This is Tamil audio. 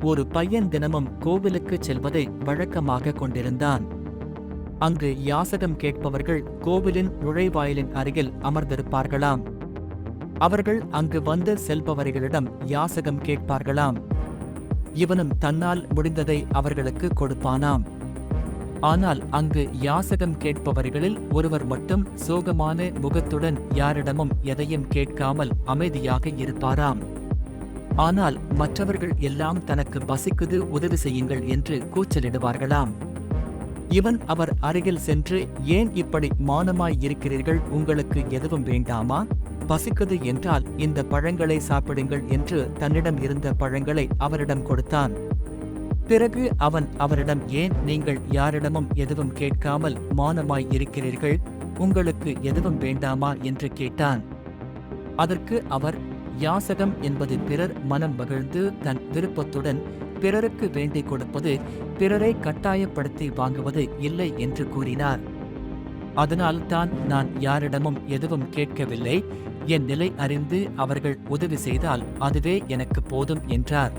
ஒரு பையன் தினமும் கோவிலுக்குச் செல்வதை வழக்கமாக கொண்டிருந்தான். அங்கு யாசகம் கேட்பவர்கள் கோவிலின் நுழைவாயிலின் அருகில் அமர்ந்திருப்பார்களாம். அவர்கள் அங்கு வந்து செல்பவர்களிடம் யாசகம் கேட்பார்களாம். இவனும் தன்னால் முடிந்ததை அவர்களுக்கு கொடுப்பானாம். ஆனால் அங்கு யாசகம் கேட்பவர்களில் ஒருவர் மட்டும் சோகமான முகத்துடன் யாரிடமும் எதையும் கேட்காமல் அமைதியாக இருப்பாராம். ஆனால் மற்றவர்கள் எல்லாம் தனக்கு பசிக்குது, உதவி செய்யுங்கள் என்று கூச்சலிடுவார்களாம். இவன் அவர் அருகில் சென்று, ஏன் இப்படி மௌனமாய் இருக்கிறீர்கள், உங்களுக்கு எதுவும் வேண்டாமா? பசிக்குது என்றால் இந்த பழங்களை சாப்பிடுங்கள் என்று தன்னிடம் இருந்த பழங்களை அவரிடம் கொடுத்தான். பிறகு அவன் அவரிடம், ஏன் நீங்கள் யாரிடமும் எதுவும் கேட்காமல் மௌனமாய் இருக்கிறீர்கள், உங்களுக்கு எதுவும் வேண்டாமா என்று கேட்டான். அதற்கு அவர், யாசகம் என்பது பிறர் மனம் மகிழ்ந்து தன் விருப்பத்துடன் பிறருக்கு வேண்டிக் கொடுப்பது, பிறரை கட்டாயப்படுத்தி வாங்குவது இல்லை என்று கூறினார். அதனால் தான் நான் யாரிடமும் எதுவும் கேட்கவில்லை, என் நிலை அறிந்து அவர்கள் உதவி செய்தால் அதுவே எனக்கு போதும் என்றார்.